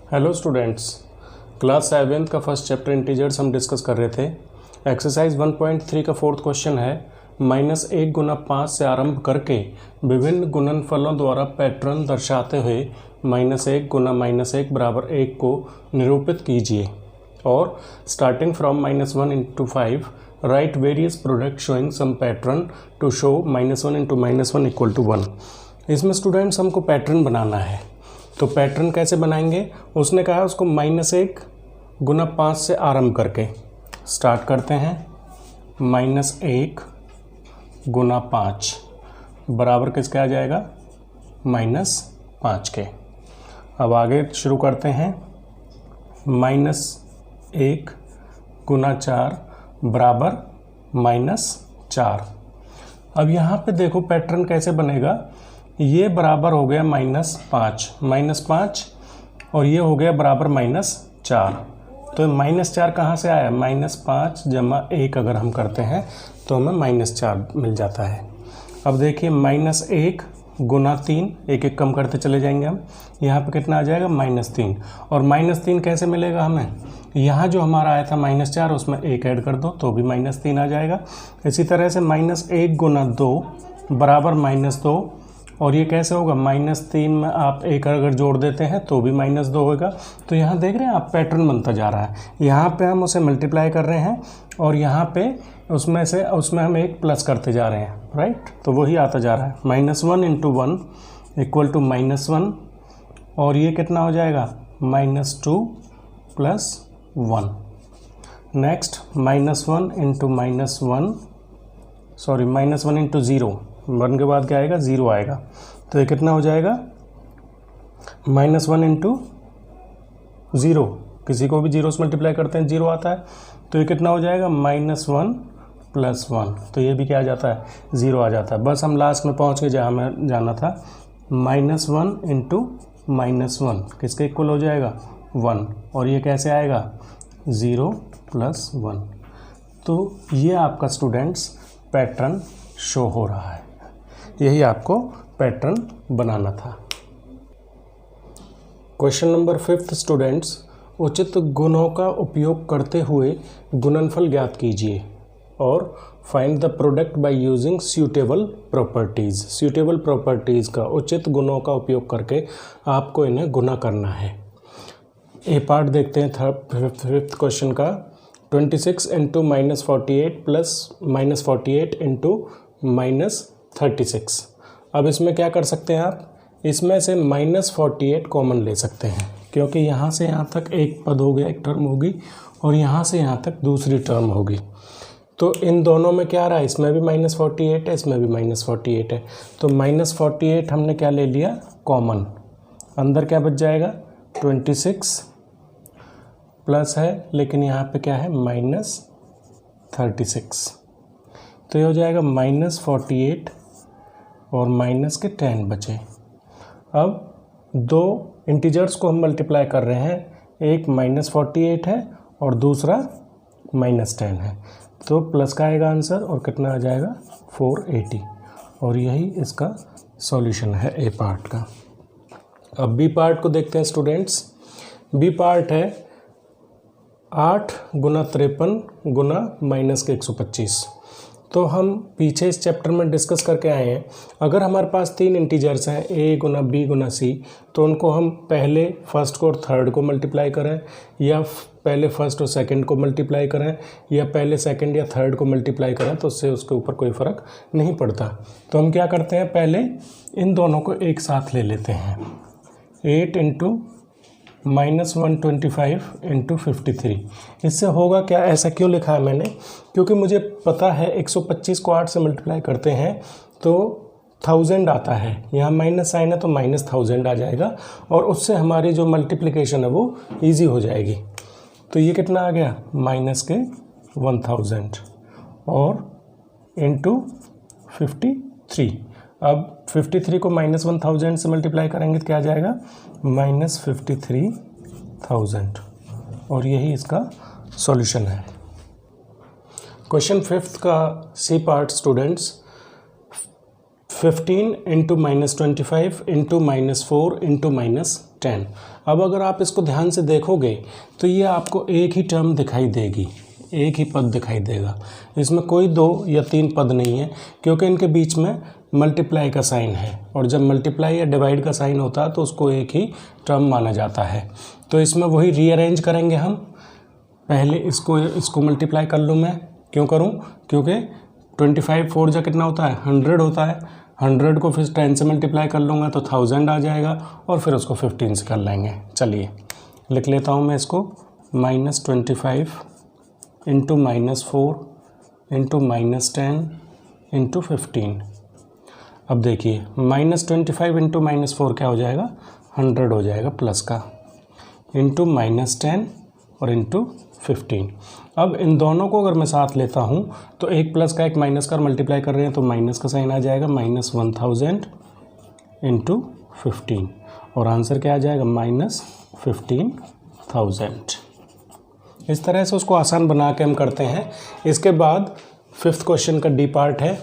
Hello students, class 7 का first chapter integers हम discuss कर रहे थे। एक्सरसाइज 1.3 का फोर्थ क्वेश्चन है -1 गुना 5 से आरंभ करके विभिन्न गुणनफलों द्वारा पैटर्न दर्शाते हुए -1 गुना -1 बराबर 1 को निरूपित कीजिए और starting from -1 into 5 right various product showing some pattern to show -1 into -1 equal to 1। इसमें स्टूडेंट्स हमको पैटर्न बनाना है, तो पैटर्न कैसे बनाएंगे? उसने कहा है उसको -1 गुना 5 से आरंभ करके स्टार्ट करते हैं। -1 गुना 5 बराबर किसके आ जाएगा? -5 के। अब आगे शुरू करते हैं। -1 गुना 4 बराबर -4। अब यहाँ पे देखो पैटर्न कैसे बनेगा। ये बराबर हो गया -5 और ये हो गया बराबर -4। तो -4 कहाँ से आया? -5 जमा 1 अगर हम करते हैं तो हमें -4 मिल जाता है। अब देखिए -1 गुना 3, एक एक कम करते चले जाएंगे हम। यहाँ पे कितना आ जाएगा? -3। और -3 कैसे मिलेगा हमें? यहाँ जो हमारा आया था -4 उसमें 1 ऐड कर दो तो भी -3 आ जाएगा। इसी तरह से -1 गुना 2 बराबर -2, और ये कैसे होगा? -3 में आप 1 अगर जोड़ देते हैं तो भी -2 होगा। तो यहाँ देख रहे हैं आप पैटर्न बनता जा रहा है। यहाँ पे हम उसे मल्टीप्लाई कर रहे हैं और यहाँ पे उसमें हम एक प्लस करते जा रहे हैं, राइट? तो वही आता जा रहा है। -1 into 1 इक्वल टू -1, और ये कितना हो जाएगा? -2 प्लस 1। नेक्स्ट -1 into -1 into 0, 1 के बाद क्या आएगा? 0 आएगा। तो ये कितना हो जाएगा? -1 into 0, किसी को भी 0 से मल्टीप्लाई करते हैं 0 आता है। तो ये कितना हो जाएगा? -1 प्लस 1। तो ये भी क्या आ जाता है? 0 आ जाता है। बस हम लास्ट में पहुंच के जहाँ हमें जाना था। -1 into -1 किसके इक्वल हो जाएगा? 1। और ये कैसे आएगा? 0 प्लस 1। तो ये आपका स्टूडेंट्स पैटर्न शो हो रहा है। यही आपको पैटर्न बनाना था। क्वेश्चन नंबर 5 स्टूडेंट्स, उचित गुणों का उपयोग करते हुए गुणनफल ज्ञात कीजिए और find the product by using suitable properties. Suitable properties का उचित गुणों का उपयोग करके आपको इन्हें गुना करना है। ए पार्ट देखते हैं फिफ्थ क्वेश्चन का। 26 into -48 प्लस -48 into -36। अब इसमें क्या कर सकते हैं आप? इसमें से -48 कॉमन ले सकते हैं, क्योंकि यहाँ से यहाँ तक एक पद हो गया, एक टर्म होगी, और यहाँ से यहाँ तक दूसरी टर्म होगी। तो इन दोनों में क्या आ रहा है? इसमें भी -48 है, इसमें भी -48 है। तो -48 हमने क्या ले लिया? कॉमन। अंदर क्या बच जाएगा? 26 प्लस है, लेकिन यहाँ पे क्या है? -36। तो ये हो जाएगा -48 और माइनस के 10 बचे। अब दो इंटीजर्स को हम मल्टीप्लाई कर रहे हैं, एक -48 है और दूसरा -10 है। तो प्लस का आएगा आंसर और कितना आ जाएगा? 480। और यही इसका सॉल्यूशन है ए पार्ट का। अब बी पार्ट को देखते हैं स्टूडेंट्स। बी पार्ट है 8 गुना 53 गुना -125। तो हम पीछे इस चैप्टर में डिस्कस करके आए हैं। अगर हमारे पास 3 इंटीजर्स हैं a Guna b Guna c, तो उनको हम पहले फर्स्ट को और थर्ड को मल्टीप्लाई करें, या पहले फर्स्ट और सेकंड को मल्टीप्लाई करें, या पहले सेकंड या थर्ड को मल्टीप्लाई करें, तो उससे उसके ऊपर कोई फ़र्क नहीं पड़ता। तो हम क्या करते हैं? पहले इन दोनों को एक साथ ले लेते हैं। 8 into -125 into 53। इससे होगा क्या? ऐसा क्यों लिखा है मैंने? क्योंकि मुझे पता है 125 को 8 से मल्टीप्लाई करते हैं तो 1000 आता है। यहाँ माइनस साइन है तो -1000 आ जाएगा, और उससे हमारी जो मल्टीप्लिकेशन है वो इजी हो जाएगी। तो ये कितना आ गया? -1000 और इंटू 53। अब 53 को -1000 से मल्टीप्लाई करेंगे तो क्या आ जाएगा? -53,000। और यही इसका सॉल्यूशन है। क्वेश्चन 5 का C part students, 15 into -25 into -4 into -10। अब अगर आप इसको ध्यान से देखोगे तो ये आपको एक ही टर्म दिखाई देगी, एक ही पद दिखाई देगा। इसमें कोई 2 या 3 पद नहीं है, क्योंकि इनके बीच में मल्टीप्लाई का साइन है, और जब मल्टीप्लाई या डिवाइड का साइन होता है तो उसको एक ही टर्म माना जाता है। तो इसमें वही रीअरेंज करेंगे हम। पहले इसको मल्टीप्लाई कर लूँ मैं, क्यों करूँ? क्योंकि 25 4 जा कितना होता है? 100 होता है। 100 को फिर 10 से मल्टीप्लाई कर लूँगा तो 1000 आ जाएगा, और फिर उसको 15 से कर लेंगे। चलिए लिख लेता हूँ मैं इसको, -25 इंटू -4 इंटू -10 इंटू 15। अब देखिए -25 इंटू -4 क्या हो जाएगा? 100 हो जाएगा प्लस का, इंटू -10 और इंटू 15। अब इन दोनों को अगर मैं साथ लेता हूँ तो एक प्लस का एक माइनस का मल्टीप्लाई कर रहे हैं तो माइनस का साइन आ जाएगा, -1000 इंटू 15, और आंसर क्या आ जाएगा? -15,000। इस तरह से उसको आसान बना के हम करते हैं। इसके बाद 5th क्वेश्चन का डी पार्ट है।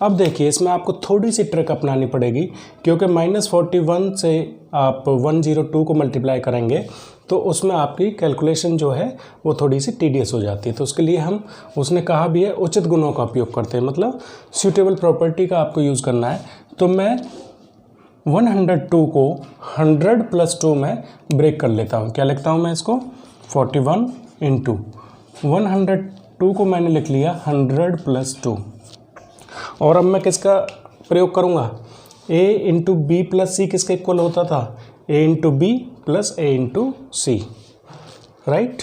अब देखिए इसमें आपको थोड़ी सी ट्रिक अपनानी पड़ेगी, क्योंकि -41 से आप 102 को मल्टीप्लाई करेंगे तो उसमें आपकी कैलकुलेशन जो है वो थोड़ी सी टीडियस हो जाती है। तो उसके लिए हम, उसने कहा भी है, उचित गुणों का उपयोग करते हैं, मतलब सूटेबल प्रॉपर्टी का आपको यूज़ करना है। तो मैं 102 को 100 + 2 में ब्रेक कर लेता हूँ। क्या लिखता हूँ मैं इसको? 41 इंटू 102 को मैंने लिख लिया 100 + 2, और अब मैं किसका प्रयोग करूँगा? a into B plus C किसके इक्वल होता था? a into B plus a into C, right?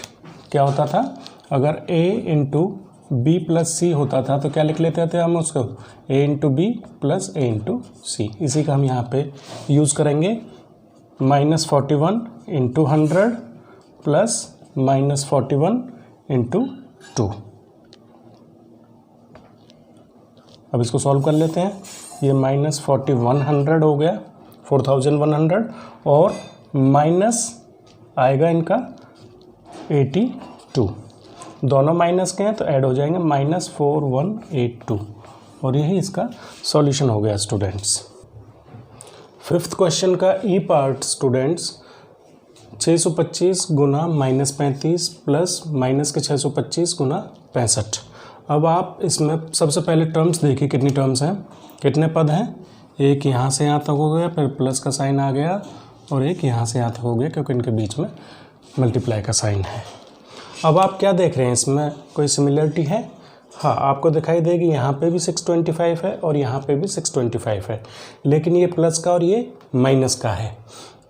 क्या होता था? अगर a into B plus C होता था तो क्या लिख लेते थे हम उसको? a into B plus a into C. इसी का हम यहाँ पे यूज़ करेंगे। -41 इंटू 100 प्लस -41 इंटू 2। अब इसको सॉल्व कर लेते हैं। ये -4100 हो गया, 4100, और माइनस आएगा इनका 82। दोनों माइनस के हैं तो ऐड हो जाएंगे, -4182, और यही इसका सॉल्यूशन हो गया स्टूडेंट्स। 5th क्वेश्चन का ई पार्ट स्टूडेंट्स, 625 गुना -35 प्लस माइनस के 625 गुना 65। अब आप इसमें सबसे पहले टर्म्स देखिए, कितनी टर्म्स हैं, कितने पद हैं। एक यहाँ से यहाँ तक हो गया, फिर प्लस का साइन आ गया, और एक यहाँ से यहाँ तक हो गया, क्योंकि इनके बीच में मल्टीप्लाई का साइन है। अब आप क्या देख रहे हैं, इसमें कोई सिमिलरिटी है? हाँ, आपको दिखाई देगी यहाँ पे भी 625 है और यहाँ पे भी 625 है, लेकिन ये प्लस का और ये माइनस का है।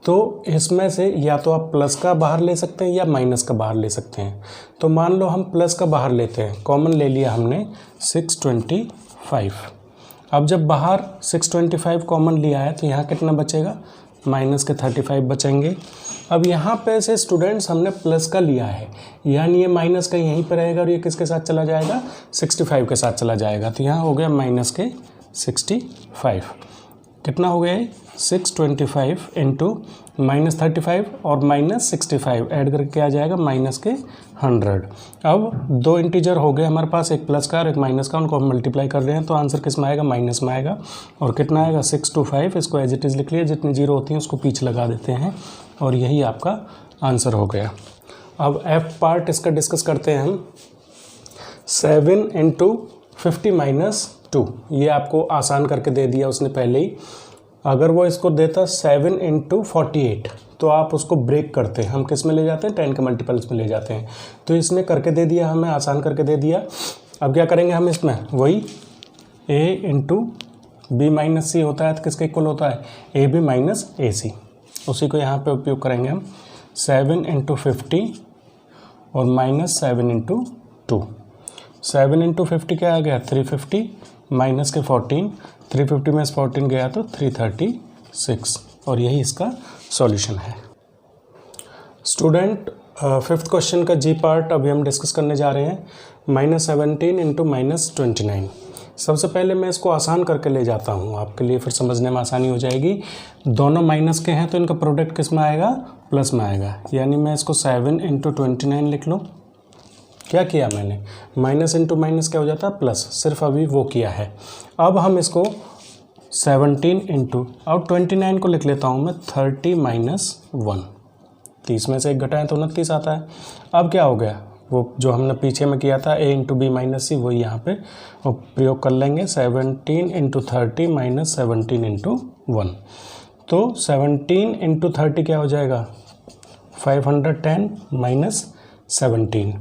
तो इसमें से या तो आप प्लस का बाहर ले सकते हैं या माइनस का बाहर ले सकते हैं। तो मान लो हम प्लस का बाहर लेते हैं, कॉमन ले लिया हमने 625। अब जब बाहर 625 कॉमन लिया है तो यहाँ कितना बचेगा? माइनस के 35 बचेंगे। अब यहाँ पे से स्टूडेंट्स हमने प्लस का लिया है, यानी ये माइनस का यहीं पर रहेगा और ये किसके साथ चला जाएगा? 65 के साथ चला जाएगा। तो यहाँ हो गया माइनस के 65। कितना हो गया? 625 इंटू -35 और -65 ऐड करके आ जाएगा माइनस के 100। अब दो इंटीजर हो गए हमारे पास, एक प्लस का और एक माइनस का, उनको हम मल्टीप्लाई कर रहे हैं तो आंसर किस में आएगा? माइनस में आएगा। और कितना आएगा? 625। इसको एज इट इज़ लिख लिया, जितनी जीरो होती हैं उसको पीछे लगा देते हैं, और यही आपका आंसर हो गया। अब एफ पार्ट इसका डिस्कस करते हैं हम। 7 इंटू 50 - 2, ये आपको आसान करके दे दिया उसने पहले ही। अगर वो इसको देता 7 इंटू 48 तो आप उसको ब्रेक करते हैं, हम किस में ले जाते हैं? 10 के मल्टीपल्स में ले जाते हैं। तो इसने करके दे दिया, हमें आसान करके दे दिया। अब क्या करेंगे हम इसमें? वही a इंटू बी माइनस सी होता है तो किसके इक्वल होता है? ए बी माइनस ए सी। उसी को यहाँ पे उपयोग करेंगे हम। 7 इंटू 50 और -7 इंटू 2। 7 इंटू 50 क्या आ गया? 350 माइनस के 14, 350 में 14 गया तो 336, और यही इसका सॉल्यूशन है। स्टूडेंट 5th क्वेश्चन का जी पार्ट अभी हम डिस्कस करने जा रहे हैं। -17 इंटू -29। सबसे पहले मैं इसको आसान करके ले जाता हूँ आपके लिए, फिर समझने में आसानी हो जाएगी। दोनों माइनस के हैं तो इनका प्रोडक्ट किस में आएगा? प्लस में आएगा। यानी मैं इसको 7 इंटू 29 लिख लूँ। क्या किया मैंने? माइनस इंटू माइनस क्या हो जाता है? प्लस। सिर्फ अभी वो किया है। अब हम इसको 17 इंटू, अब 29 को लिख लेता हूँ मैं 30 माइनस 1, 30 में से एक घटाएं तो 29 आता है। अब क्या हो गया, वो जो हमने पीछे में किया था a इंटू बी माइनस सी, वही यहाँ पे वो प्रयोग कर लेंगे। 17 इंटू 30 माइनस 17 इंटू 1, तो 17 इंटू 30 क्या हो जाएगा 510 माइनस 17।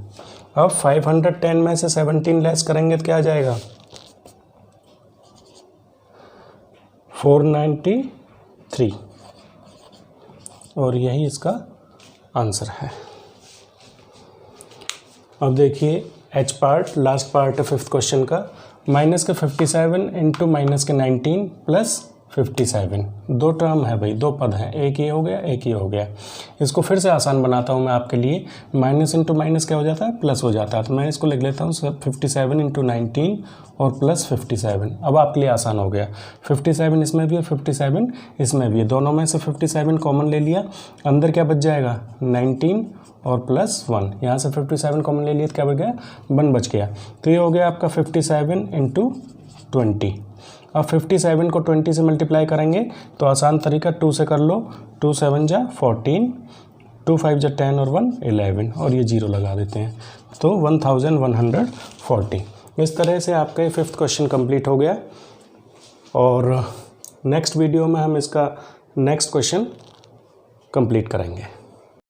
अब 510 में से 17 लेस करेंगे तो क्या आ जाएगा 493, और यही इसका आंसर है। अब देखिए एच पार्ट, लास्ट पार्ट है फिफ्थ क्वेश्चन का। माइनस के 57 इंटू माइनस के 19 प्लस 57, दो टर्म है भाई, दो पद हैं, एक ये हो गया एक ये हो गया। इसको फिर से आसान बनाता हूँ मैं आपके लिए। माइनस इंटू माइनस क्या हो जाता है, प्लस हो जाता है। तो मैं इसको लिख लेता हूँ 57 इंटू 19 और प्लस 57। अब आपके लिए आसान हो गया, 57 इसमें भी है 57 इसमें भी है, दोनों में से 57 कॉमन ले लिया, अंदर क्या बच जाएगा 19 और प्लस 1, यहाँ से 57 कॉमन ले लिया तो क्या बच गया 1 बच गया। तो ये हो गया आपका 57 इंटू 20। अब 57 को 20 से मल्टीप्लाई करेंगे तो आसान तरीका 2 से कर लो, 2 7 जा 14, 2 5 जा 10 और 1 11, और ये 0 लगा देते हैं तो 1140। इस तरह से आपका ये फिफ्थ क्वेश्चन कंप्लीट हो गया, और नेक्स्ट वीडियो में हम इसका नेक्स्ट क्वेश्चन कंप्लीट करेंगे।